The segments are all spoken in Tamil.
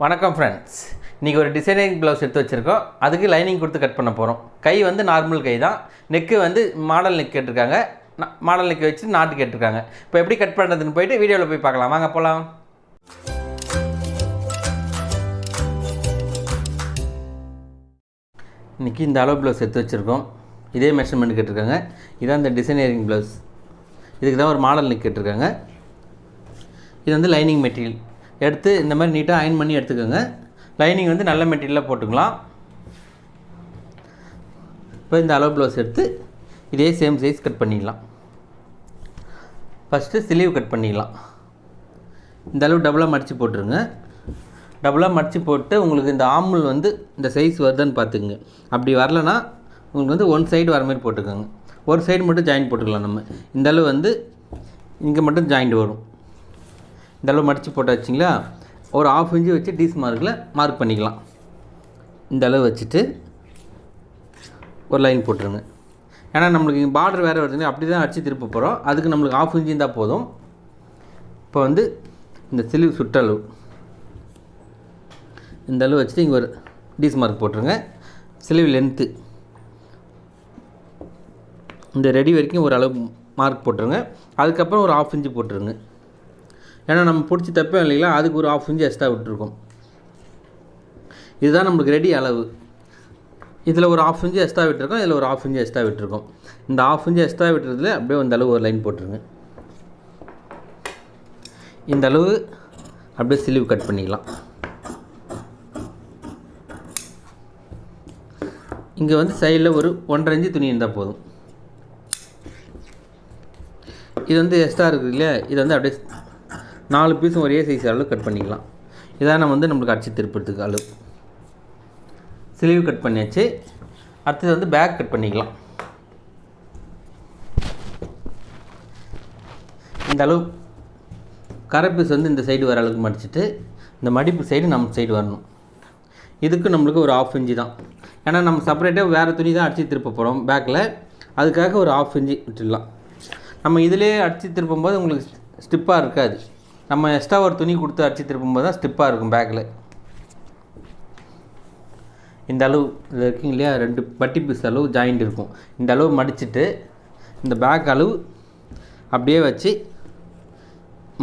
வணக்கம் ஃப்ரெண்ட்ஸ். இன்றைக்கி ஒரு டிசைனிங் ப்ளவுஸ் எடுத்து வச்சுருக்கோம். அதுக்கு லைனிங் கொடுத்து கட் பண்ண போகிறோம். கை வந்து நார்மல் கை தான். நெக்கு வந்து மாடல் நெக் கேட்டிருக்காங்க. மாடல் நெக் வச்சு நாட்டு கேட்டிருக்காங்க. இப்போ எப்படி கட் பண்ணுறதுன்னு போயிட்டு வீடியோவில் போய் பார்க்கலாம். வாங்க போகலாம். இன்றைக்கி இந்த அளவு ப்ளவுஸ் எடுத்து வச்சுருக்கோம். இதே மெஷர்மெண்ட் கேட்டிருக்காங்க. இதான் இந்த டிசைனரிங் ப்ளவுஸ். இதுக்கு தான் ஒரு மாடல் நெக் கேட்டிருக்காங்க. இது வந்து லைனிங் மெட்டீரியல் எடுத்து இந்த மாதிரி நீட்டாக அயன் பண்ணி எடுத்துக்கோங்க. லைனிங் வந்து நல்ல மெட்டீரியலாக போட்டுக்கலாம். இப்போ இந்த அளவு ப்ளவுஸ் எடுத்து இதே சேம் சைஸ் கட் பண்ணிடலாம். ஃபஸ்ட்டு ஸ்லீவ் கட் பண்ணிடலாம். இந்த அளவு டபுளாக மடித்து போட்டுருங்க. டபுளாக மடித்து போட்டு உங்களுக்கு இந்த ஆமுல் வந்து இந்த சைஸ் வருதுன்னு பார்த்துக்குங்க. அப்படி வரலன்னா உங்களுக்கு வந்து ஒன் சைடு வர மாதிரி போட்டுக்கோங்க. ஒரு சைடு மட்டும் ஜாயின் போட்டுக்கலாம். நம்ம இந்த அளவு வந்து இங்கே மட்டும் ஜாயிண்ட் வரும். இந்த அளவு மடித்து போட்டாச்சுங்களா. ஒரு 1/2 இன்ச்சு வச்சு டீஸ் மார்க்கில் மார்க் பண்ணிக்கலாம். இந்த அளவு வச்சுட்டு ஒரு லைன் போட்டுருங்க. ஏன்னா நம்மளுக்கு இங்கே பார்டர் வேறு வருதுங்க. அப்படி தான் அடித்து திருப்ப போகிறோம். அதுக்கு நம்மளுக்கு 1/2 இன்ச்சு இருந்தால் போதும். இப்போ வந்து இந்த ஸ்லீவ் சுற்றளவு இந்த அளவு வச்சுட்டு இங்கே ஒரு டீஸ் மார்க் போட்டுருங்க. ஸ்லீவ் லென்த்து இந்த ரெடி வரைக்கும் ஒரு அளவு மார்க் போட்டுருங்க. அதுக்கப்புறம் ஒரு 1/2 இன்ச்சு போட்டுருங்க. ஏன்னா நம்ம பிடிச்சி தப்பே இல்லைங்களா, அதுக்கு ஒரு 1/2 இன்ச்சு எக்ஸ்ட்ரா விட்டுருக்கோம். இதுதான் நம்மளுக்கு ரெடி அளவு. இதில் ஒரு 1/2 இன்ச்சு எக்ஸ்ட்ரா விட்டுருக்கோம். இதில் ஒரு 1/2 இன்ச்சு எக்ஸ்ட்ரா விட்டுருக்கோம். இந்த 1/2 இன்ச்சு எக்ஸ்ட்ரா விட்டுறதுல அப்படியே இந்த அளவு ஒரு லைன் போட்டுருங்க. இந்த அளவு அப்படியே ஸ்லீவ் கட் பண்ணிக்கலாம். இங்கே வந்து சைடில் ஒரு 1.5 இன்ச்சு துணி இருந்தால் போதும். இது வந்து எக்ஸ்ட்ரா இருக்குது இல்லையா, இது வந்து அப்படியே 4 பீஸும் ஒரே சைஸ் அளவு கட் பண்ணிக்கலாம். இதான் நம்ம வந்து நம்மளுக்கு அடிச்சு திருப்பத்துக்கு அளவு. ஸ்லீவ் கட் பண்ணியாச்சு. அடுத்தது வந்து பேக் கட் பண்ணிக்கலாம். இந்த அளவு கரை பீஸ் வந்து இந்த சைடு வர அளவுக்கு மடிச்சுட்டு இந்த மடிப்பு சைடு நம்ம சைடு வரணும். இதுக்கு நம்மளுக்கு ஒரு 1/2 இன்ச்சு தான். ஏன்னா நம்ம செப்பரேட்டாக வேறு துணி தான் அடித்து திருப்ப போகிறோம் பேக்கில். அதுக்காக ஒரு 1/2 இன்ச்சு விட்டுடலாம். நம்ம இதிலே அடித்து திருப்பும்போது உங்களுக்கு ஸ்டிப்பாக இருக்காது. நம்ம எக்ஸ்ட்ரா ஒரு துணி கொடுத்து அடித்து திருப்பும்போது தான் ஸ்டிப்பாக இருக்கும் பேக்கில். இந்த அளவு இது இருக்குங்க இல்லையா, 2 பட்டி பீஸ் அளவு ஜாயிண்ட் இருக்கும். இந்த அளவு மடிச்சுட்டு இந்த பேக் அளவு அப்படியே வச்சு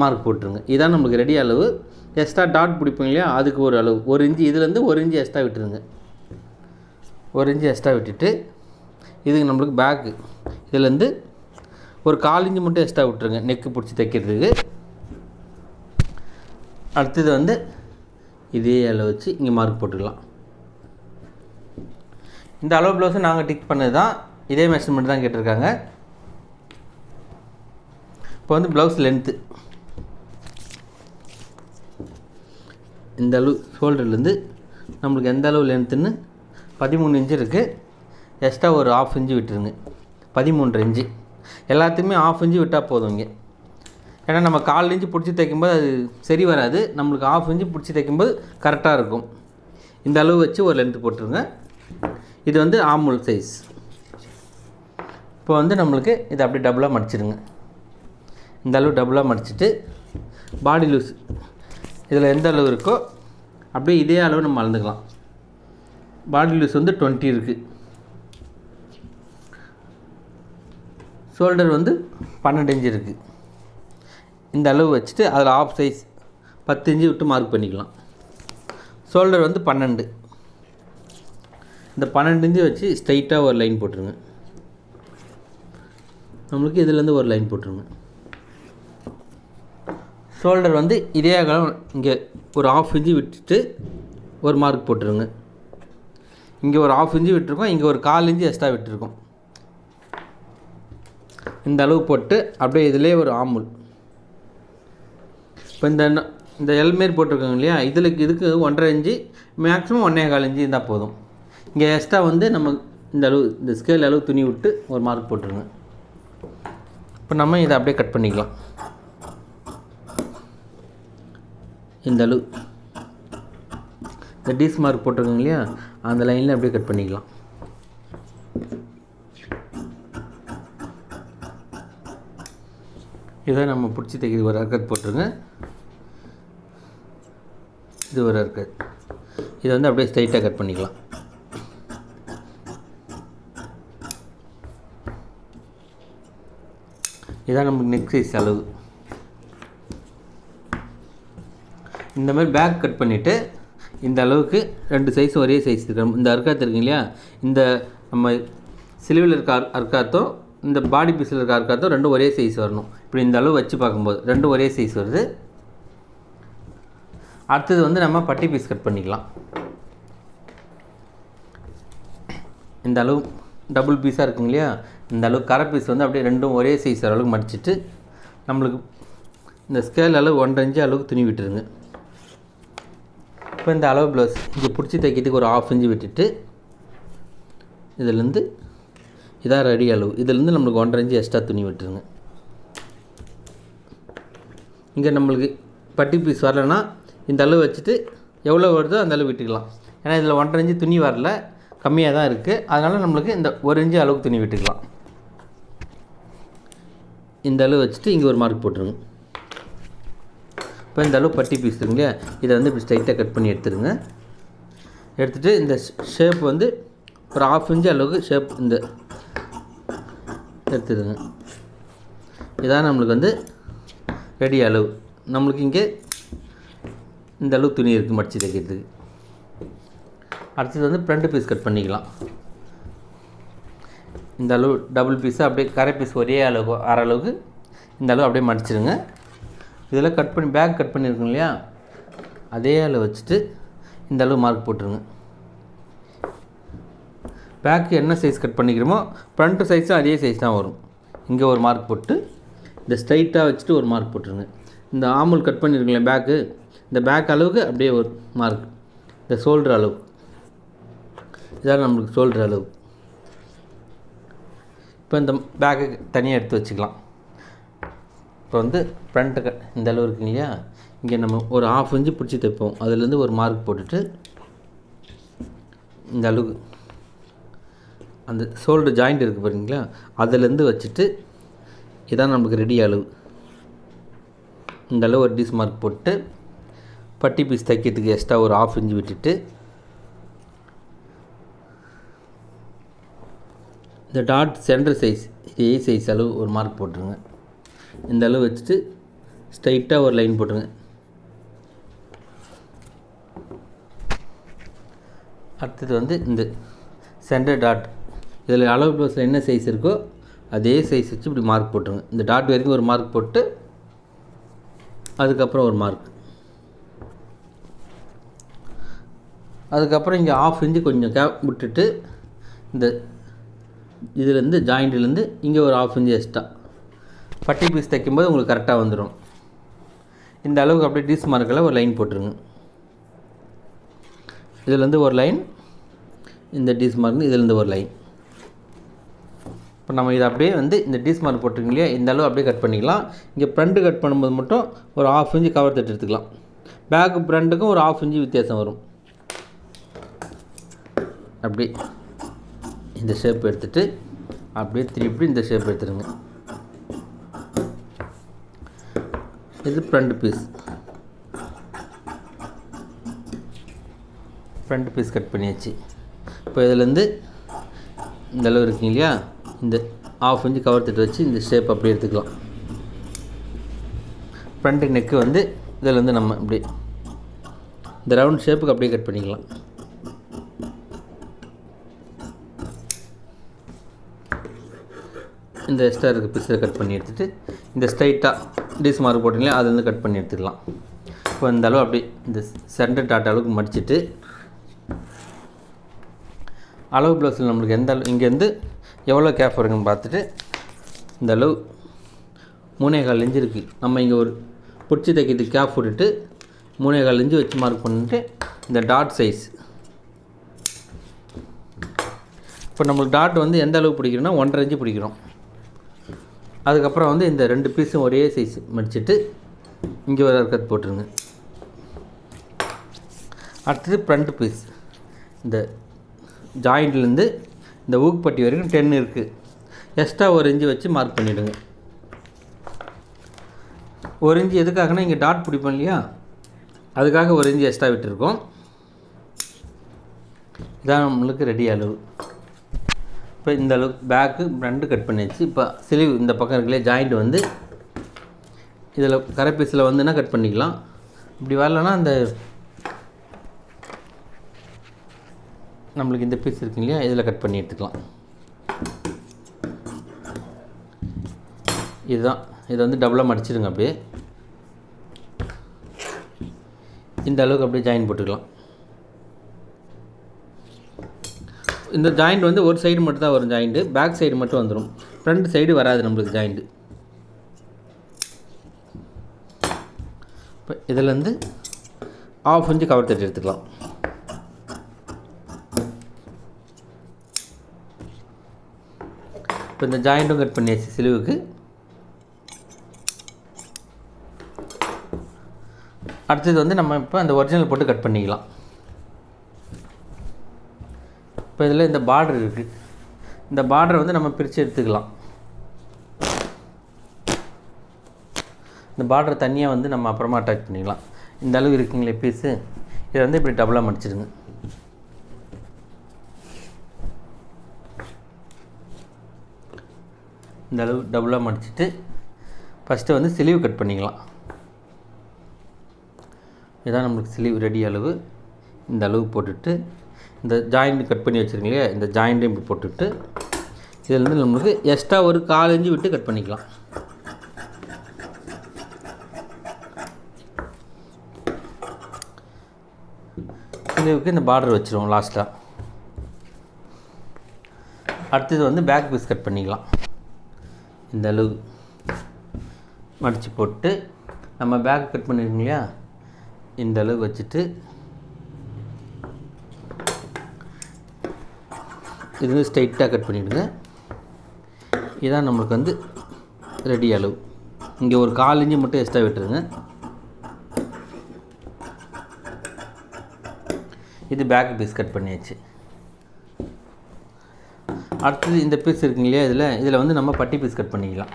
மார்க் போட்டுருங்க. இதான் நம்மளுக்கு ரெடி அளவு. எக்ஸ்ட்ரா டாட் பிடிப்போம் இல்லையா, அதுக்கு ஒரு அளவு 1 இன்ச்சு. இதுலேருந்து 1 இன்ச்சு எக்ஸ்ட்ரா விட்டுருங்க. 1 இன்ச்சு எக்ஸ்ட்ரா விட்டுட்டு இதுக்கு நம்மளுக்கு பேக்கு இதுலேருந்து ஒரு 1/4 இன்ச்சு மட்டும் எக்ஸ்ட்ரா விட்டுருங்க நெக்கு பிடிச்சி தைக்கிறதுக்கு. அடுத்தது வந்து இதே அளவு வச்சு இங்கே மார்க் போட்டுக்கலாம். இந்த அளவு ப்ளவுஸும் நாங்கள் டிக் பண்ணது தான். இதே மெஷர்மெண்ட் தான் கேட்டிருக்காங்க. இப்போ வந்து ப்ளவுஸ் லென்த்து இந்த அளவு ஷோல்டர்லேருந்து நம்மளுக்கு எந்த அளவு லென்த்துன்னு 13 இன்ச்சு இருக்குது. எக்ஸ்ட்ரா ஒரு 1/2 இன்ச்சு விட்டுருங்க. 13 இன்ச்சு. எல்லாத்தையுமே 1/2 இன்ச்சு விட்டால் போதும். இங்கே ஏன்னா நம்ம 1/4 இன்ச்சு பிடிச்சி தைக்கும்போது அது சரி வராது. நம்மளுக்கு 1/2 இன்ச்சு பிடிச்சி தைக்கும்போது கரெக்டாக இருக்கும். இந்த அளவு வச்சு ஒரு லென்த்து போட்டுருங்க. இது வந்து ஆமுல் சைஸ். இப்போ வந்து நம்மளுக்கு இதை அப்படியே டபுளாக மடிச்சிடுங்க. இந்த அளவு டபுளாக மடிச்சுட்டு பாடி லூஸ் இதில் எந்த அளவு இருக்கோ அப்படியே இதே அளவு நம்ம அளந்துக்கலாம். பாடி லூஸ் வந்து 20 இருக்குது. ஷோல்டர் வந்து 12 இன்ச்சு இருக்குது. இந்த அளவு வச்சுட்டு அதில் 1/2 சைஸ் 10 இன்ச்சு விட்டு மார்க் பண்ணிக்கலாம். ஷோல்டர் வந்து 12. இந்த 12 இன்ச்சு வச்சு ஸ்ட்ரைட்டாக ஒரு லைன் போட்டுருங்க. நம்மளுக்கு இதுலேருந்து ஒரு லைன் போட்டுருங்க. ஷோல்டர் வந்து இதே அகலம் இங்கே ஒரு 1/2 இன்ச்சு விட்டுட்டு ஒரு மார்க் போட்டுருங்க. இங்கே ஒரு 1/2 இன்ச்சு விட்டுருக்கோம். இங்கே ஒரு 1/4 இன்ச்சு எக்ஸ்ட்ரா விட்டுருக்கோம். இந்த அளவு போட்டு அப்படியே இதிலே ஒரு ஆமுல். இப்போ இந்த எல்மேர் போட்டிருக்கோங்க இல்லையா, இதுக்கு 1.5 இன்ச்சு மேக்ஸிமம் 1.25 இன்ச்சு இருந்தால் போதும். இங்கே எக்ஸ்ட்ரா வந்து நம்ம இந்த அளவு இந்த ஸ்கேல் அளவு துணி விட்டு ஒரு மார்க் போட்டுருங்க. இப்போ நம்ம இதை அப்படியே கட் பண்ணிக்கலாம். இந்த அளவு இந்த டீஸ் மார்க் போட்டிருக்கோங்க இல்லையா, அந்த லைனில் அப்படியே கட் பண்ணிக்கலாம். இதை நம்ம பிடிச்சி தைக்கிறது ஒரு அர்க்கத் போட்டுருங்க. இது ஒரு இருக்குது. இதை வந்து அப்படியே ஸ்ட்ரைட்டாக கட் பண்ணிக்கலாம். இதான் நமக்கு நெக் சைஸ் அளவு. இந்த மாதிரி பேக் கட் பண்ணிவிட்டு இந்த அளவுக்கு 2 சைஸும் ஒரே சைஸ் இருக்கணும். இந்த அர்க்காத்து இருக்குங்க இல்லையா, இந்த நம்ம சிலுவையில் இருக்க அர்க்காத்தும் இந்த பாடி பீஸில் இருக்க அர்க்காத்தும் ரெண்டும் ஒரே சைஸ் வரணும். இப்படி இந்த அளவு வச்சு பார்க்கும்போது ரெண்டும் ஒரே சைஸ் வருது. அடுத்தது வந்து நம்ம பட்டி பீஸ் கட் பண்ணிக்கலாம். இந்த அளவு டபுள் பீஸாக இருக்குங்க இல்லையா, இந்த அளவு கரை பீஸ் வந்து அப்படியே ரெண்டும் ஒரே சைஸ் அளவுக்கு மடிச்சிட்டு நம்மளுக்கு இந்த ஸ்கேல் அளவு 1.5 இன்ச்சு அளவுக்கு துணி விட்டுருங்க. இப்போ இந்த அளவு ப்ளவுஸ் இங்கே பிடிச்சி தைக்கிறதுக்கு ஒரு 1/2 இன்ச்சு விட்டுட்டு இதிலேருந்து இதான் ரெடி அளவு. இதிலேருந்து நம்மளுக்கு 1.5 இன்ச்சு எக்ஸ்ட்ரா துணி விட்டுருங்க. இங்கே நம்மளுக்கு பட்டி பீஸ் வரலைன்னா இந்த அளவு வச்சுட்டு எவ்வளோ வருதோ அந்த அளவு விட்டுக்கலாம். ஏன்னா இதில் 1.5 இன்ச்சு துணி வரல, கம்மியாக தான் இருக்குது. அதனால் நம்மளுக்கு இந்த 1 இன்ச்சு அளவுக்கு துணி விட்டுக்கலாம். இந்த அளவு வச்சுட்டு இங்கே ஒரு மார்க் போட்டுருங்க. இப்போ இந்த அளவு பட்டி பீஸ் இருக்குங்க இல்லையா, இதை வந்து இப்படி ஸ்ட்ரைட்டாக கட் பண்ணி எடுத்துருங்க. எடுத்துகிட்டு இந்த ஷேப் வந்து ஒரு 1/2 இன்ச்சு அளவுக்கு ஷேப் இந்த எடுத்துடுங்க. இதான் நம்மளுக்கு வந்து ரெடி அளவு. நம்மளுக்கு இங்கே இந்த அளவு துணி இருக்குது மடித்து தைக்கிறதுக்கு. அடுத்தது வந்து ஃப்ரண்ட் பீஸ் கட் பண்ணிக்கலாம். இந்த அளவு டபுள் பீஸாக அப்படியே கரை பீஸ் ஒரே அளவு அரை அளவுக்கு இந்த அளவு அப்படியே மடிச்சிடுங்க. இதெல்லாம் கட் பண்ணி பேக் கட் பண்ணியிருக்கோம் இல்லையா, அதே அளவு வச்சுட்டு இந்த அளவு மார்க் போட்டுருங்க. பேக்கு என்ன சைஸ் கட் பண்ணிக்கிறோமோ ஃப்ரண்ட்டு சைஸும் அதே சைஸ் தான் வரும். இங்கே ஒரு மார்க் போட்டு இந்த ஸ்ட்ரைட்டாக வச்சுட்டு ஒரு மார்க் போட்டுருங்க. இந்த ஆமுல் கட் பண்ணியிருக்கீங்களே பேக்கு, இந்த பேக் அளவுக்கு அப்படியே ஒரு மார்க். இந்த ஷோல்டர் அளவு இதான் நம்மளுக்கு ஷோல்டர் அளவு. இப்போ இந்த பேக்கு தனியாக எடுத்து வச்சுக்கலாம். இப்போ வந்து ஃப்ரண்ட்டு இந்த அளவு இருக்குங்க இல்லையா, இங்கே நம்ம ஒரு 1/2 இன்ச்சு பிடிச்சி தைப்போம். அதுலேருந்து ஒரு மார்க் போட்டுட்டு இந்த அளவுக்கு அந்த ஷோல்டர் ஜாயிண்ட் இருக்குது பாருங்களா, அதுலேருந்து வச்சுட்டு இதான் நம்மளுக்கு ரெடி அளவு. இந்த அளவு ஒரு டிஸ் மார்க் போட்டு பட்டி பீஸ் தைக்கிறதுக்கு எக்ஸ்ட்ரா ஒரு 1/2 இன்ச்சு விட்டுட்டு இந்த டாட் சென்டர் சைஸ் இதே சைஸ் அளவு ஒரு மார்க் போட்டுருங்க. இந்த அளவு வச்சுட்டு ஸ்ட்ரைட்டாக ஒரு லைன் போட்டுருங்க. அடுத்தது வந்து இந்த சென்டர் டாட் இதில் அளவு ப்ளவுஸில் என்ன சைஸ் இருக்கோ அதே சைஸ் வச்சு இப்படி மார்க் போட்டுருங்க. இந்த டாட் வரைக்கும் ஒரு மார்க் போட்டு அதுக்கப்புறம் ஒரு மார்க். அதுக்கப்புறம் இங்கே 1/2 இன்ச்சு கொஞ்சம் கேப் விட்டுட்டு இந்த இதுலேருந்து ஜாயிண்ட்லேருந்து இங்கே ஒரு 1/2 இன்ச்சு எக்ஸ்ட்ரா பட்டி பீஸ் தைக்கும்போது உங்களுக்கு கரெக்டாக வந்துடும். இந்த அளவுக்கு அப்படியே டீஸ் மார்க்கில் ஒரு லைன் போட்டுருங்க. இதுலேருந்து ஒரு லைன், இந்த டீஸ் மார்க் இதுலேருந்து ஒரு லைன். இப்போ நம்ம இதை அப்படியே வந்து இந்த டீஸ் மார்க் போட்டுருங்க இல்லையா, இந்த அளவு அப்படியே கட் பண்ணிக்கலாம். இங்கே ஃப்ரண்ட்டு கட் பண்ணும்போது மட்டும் ஒரு 1/2 இன்ச்சு கவர் தட்டு எடுத்துக்கலாம். பேக்கு ஃப்ரண்ட்டுக்கும் ஒரு 1/2 இன்ச்சு வித்தியாசம் வரும். அப்படி இந்த ஷேப் எடுத்துகிட்டு அப்படியே திருப்பி இந்த ஷேப் எடுத்துடுங்க. இது front piece. Front piece cut பண்ணியாச்சு. இப்போ இதிலேருந்து இந்த அளவு இருக்குங்க இல்லையா, இந்த 1/2 இன்ச்சு கவர் தட்டு வச்சு இந்த ஷேப் அப்படியே எடுத்துக்கலாம். ஃப்ரண்ட்டு நெக்கு வந்து இதிலேருந்து நம்ம அப்படியே இந்த ரவுண்ட் ஷேப்புக்கு அப்படியே கட் பண்ணிக்கலாம். இந்த எக்ஸ்ட்ரா இருக்க பீஸை கட் பண்ணி எடுத்துகிட்டு இந்த ஸ்ட்ரைட்டாக டீஸ் மார்க் போட்டிங்களே அதுலேருந்து கட் பண்ணி எடுத்துக்கலாம். இப்போ இந்த அளவு அப்படி இந்த சென்டர் டாட் அளவுக்கு மடிச்சுட்டு அளவு ப்ளவுஸில் நம்மளுக்கு எந்த அளவு இங்கேருந்து எவ்வளோ கேப் வருங்கன்னு பார்த்துட்டு இந்த அளவு 3.25 இன்ச்சு இருக்குது. நம்ம இங்கே ஒரு பிடிச்சி தைக்கிறதுக்கு கேப் போட்டுட்டு 3.25 இன்ச்சு வச்சு மார்க் பண்ணிட்டு இந்த டாட் சைஸ் இப்போ நம்மளுக்கு டாட் வந்து எந்த அளவு பிடிக்கிறோன்னா 1.5 இன்ச்சு பிடிக்கிறோம். அதுக்கப்புறம் வந்து இந்த 2 பீஸும் ஒரே சைஸ் மடிச்சுட்டு இங்கே ஒரு அர்க்கத் போட்டுருங்க. அடுத்தது ஃப்ரண்ட் பீஸ் இந்த ஜாயிண்ட்லேருந்து இந்த ஊக்குப்பட்டி வரைக்கும் 10 இருக்குது. எக்ஸ்ட்ரா 1 இன்ச்சு வச்சு மார்க் பண்ணிவிடுங்க. 1 இன்ச்சு எதுக்காகனா இங்கே டாட் பிடிப்போம் இல்லையா, அதுக்காக 1 இன்ச் எக்ஸ்ட்ரா விட்டுருக்கோம். இதான் நம்மளுக்கு ரெடி அளவு. இப்போ இந்த அளவுக்கு பேக்கு ஃப்ரண்ட்டு கட் பண்ணியாச்சு. இப்போ ஸ்லீவ் இந்த பக்கம் இருக்கலையே ஜாயிண்ட் வந்து இதில் கரை பீஸில் வந்துன்னா கட் பண்ணிக்கலாம். இப்படி வரலன்னா அந்த நம்மளுக்கு இந்த பீஸ் இருக்கு இல்லையா, இதில் கட் பண்ணி எடுத்துக்கலாம். இதுதான், இதை வந்து டபுளாக மடிச்சிடுங்க. அப்படியே இந்த அளவுக்கு அப்படியே ஜாயின் போட்டுக்கலாம். இந்த ஜாயிண்ட் வந்து ஒரு சைடு மட்டும் தான் வரும் ஜாயிண்ட்டு, பேக் சைடு மட்டும் வந்துடும், ஃப்ரண்ட் சைடு வராது நம்மளுக்கு ஜாயிண்ட்டு. இப்போ இதிலேருந்து 1/2 இன்ச்சு கவர் தட்டி எடுத்துக்கலாம். இப்போ இந்த ஜாயிண்ட்டும் கட் பண்ணியாச்சு ஸ்லீவுக்கு. அடுத்தது வந்து நம்ம இப்போ அந்த ஒரிஜினல் போட்டு கட் பண்ணிக்கலாம். இப்போ இதில் இந்த பார்டர் இருக்குது, இந்த பார்டரை வந்து நம்ம பிரித்து எடுத்துக்கலாம். இந்த பார்டர் தனியாக வந்து நம்ம அப்புறமா அட்டாச் பண்ணிக்கலாம். இந்த அளவு இருக்குங்களே பீஸு, இதை வந்து இப்படி டபுளாக மடிச்சிடுங்க. இந்த அளவு டபுளாக மடிச்சுட்டு ஃபஸ்ட்டு வந்து ஸ்லீவ் கட் பண்ணிக்கலாம். இதான் நம்மளுக்கு ஸ்லீவ் ரெடி அளவு. இந்த அளவு போட்டுட்டு இந்த ஜாயிண்ட் கட் பண்ணி வச்சுருக்கீங்க, இந்த ஜாயிண்ட்டையும் இப்படி போட்டுட்டு இதிலேருந்து நம்மளுக்கு எக்ஸ்ட்ரா ஒரு 1/4 இன்ச்சு விட்டு கட் பண்ணிக்கலாம். ஸ்லீவுக்கு இந்த பார்டர் வச்சுருவோம் லாஸ்ட்டாக. அடுத்தது வந்து பேக் பீஸ் கட் பண்ணிக்கலாம். இந்த அளவு மடித்து போட்டு நம்ம பேக் கட் பண்ணியிருக்கோம் இல்லையா, இந்த அளவு வச்சுட்டு இது வந்து ஸ்ட்ரைட்டாக கட் பண்ணிவிடுங்க. இதுதான் நம்மளுக்கு வந்து ரெடி அளவு. இங்கே ஒரு 1/4 இன்ச்சு மட்டும் எக்ஸ்ட்ரா விட்டுருங்க. இது பேக் பீஸ் கட் பண்ணியாச்சு. அடுத்தது இந்த பீஸ் இருக்குங்க இல்லையா, இதில் வந்து நம்ம பட்டி பீஸ் கட் பண்ணிக்கலாம்.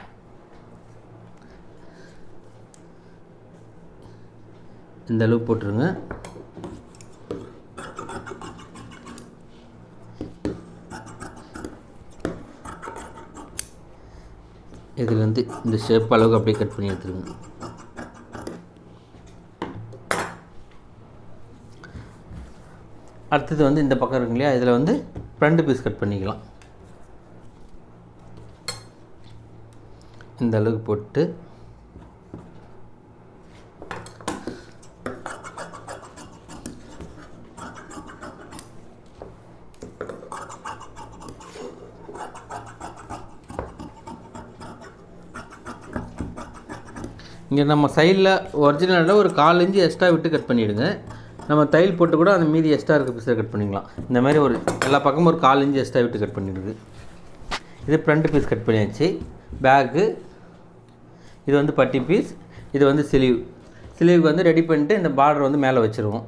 இந்த அளவு போட்டுருங்க. இதில் வந்து இந்த ஷேப் அளவுக்கு அப்படியே கட் பண்ணி எடுத்துருங்க. அடுத்தது வந்து இந்த பக்கம் இருக்கு இல்லையா, இதில் வந்து ஃப்ரண்ட் பீஸ் கட் பண்ணிக்கலாம். இந்த அளவுக்கு போட்டு இங்கே நம்ம சைடில் ஒரிஜினலில் ஒரு 1/4 இன்ச்சு எக்ஸ்ட்ரா விட்டு கட் பண்ணிவிடுங்க. நம்ம தையல் போட்டு கூட அந்த மீதி எக்ஸ்ட்ரா இருக்க பீஸை கட் பண்ணிக்கலாம். இந்த மாதிரி ஒரு எல்லா பக்கமும் ஒரு 1/4 இன்ச்சு எக்ஸ்ட்ரா விட்டு கட் பண்ணிவிடுது. இது ஃப்ரண்ட் பீஸ் கட் பண்ணியாச்சு. பேக்கு இது வந்து பட்டி பீஸ், இது வந்து ஸ்லீவுக்கு வந்து ரெடி பண்ணிட்டு இந்த பார்டர் வந்து மேலே வச்சுருவோம்.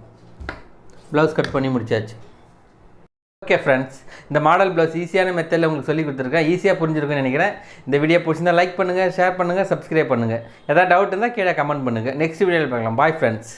ப்ளவுஸ் கட் பண்ணி முடிச்சாச்சு. ஓகே ஃப்ரெண்ட்ஸ், இந்த மாடல் ப்ளவுஸ் ஈஸியான மெத்தடில் உங்களுக்கு சொல்லி கொடுத்துருக்கேன். ஈஸியாக புரிஞ்சிருக்குன்னு நினைக்கிறேன். இந்த வீடியோ பிடிச்சிருந்தால் லைக் பண்ணுங்கள், ஷேர் பண்ணுங்கள், சப்ஸ்கிரைப் பண்ணுங்கள். எதாவது டவுட் இருந்தால் கீழே கமெண்ட் பண்ணுங்கள். நெக்ஸ்ட் வீடியோவில் பார்க்கலாம். Bye friends.